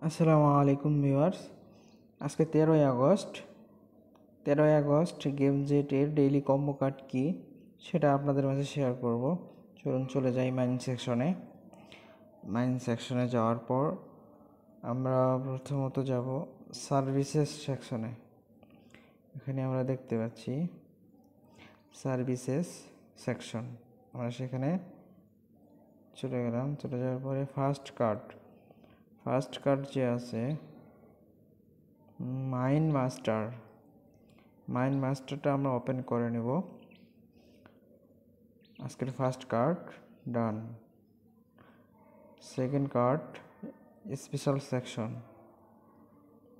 আসসালামু আলাইকুম ভিউয়ার্স। আজকে 13ই আগস্ট গেম জেটের ডেইলি কম্বো কার্ড কি সেটা আপনাদের মাঝে শেয়ার করব। চলুন চলে যাই মাইন সেকশনে যাওয়ার পর আমরা প্রথমত যাব সার্ভিসেস সেকশনে। এখানে আমরা দেখতে পাচ্ছি সার্ভিসেস সেকশন। আমরা সেখানে চলে গেলাম। চলে যাওয়ার পরে ফার্স্ট কার্ড যে আছে মাইন মাস্টারটা আমরা ওপেন করে নেব। আজকের first card done. Second card special section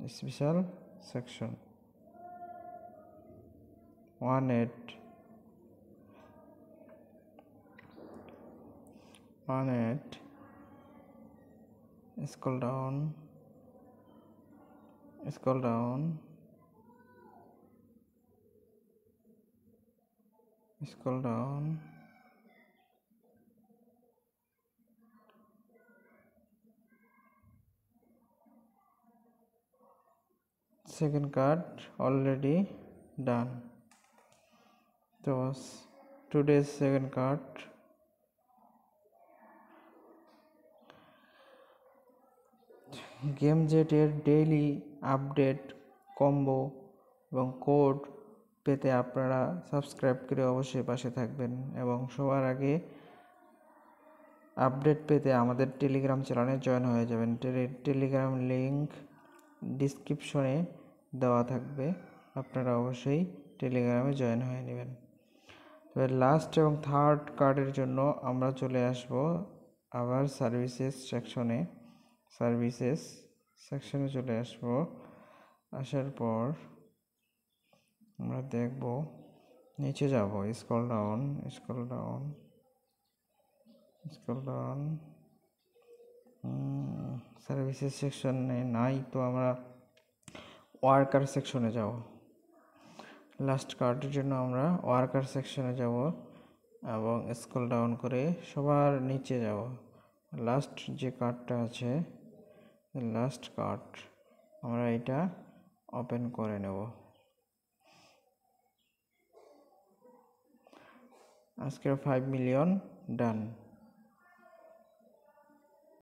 18 scroll down. Second card already done. That was today's second card. Game জেটের ডেইলি আপডেট কম্বো এবং কোড পেতে আপনারা সাবস্ক্রাইব করে অবশ্যই পাশে থাকবেন এবং সবার আগে আপডেট পেতে আমাদের টেলিগ্রাম চ্যানেলে জয়েন হয়ে যাবেন। টেলিগ্রাম লিংক ডিসক্রিপশনে দেওয়া থাকবে, আপনারা অবশ্যই টেলিগ্রামে জয়েন হয়ে নেবেন। তবে লাস্ট এবং থার্ড কার্ডের জন্য আমরা চলে আসব আবার সার্ভিসেস সেকশনে চলে আসব। আসার পর আমরা দেখব, নিচে যাব, স্ক্রল ডাউন। সার্ভিসেস সেকশনে নাই তো আমরা ওয়ার্কার সেকশনে যাব। লাস্ট কার্ডের জন্য আমরা ওয়ার্কার সেকশনে যাব এবং স্ক্রল ডাউন করে সবার নিচে যাব। লাস্ট যে কার্ডটা আছে, লাস্ট কার্ড আমরা এটা ওপেন করে নেব। আজকের 5 মিলিয়ন ডান।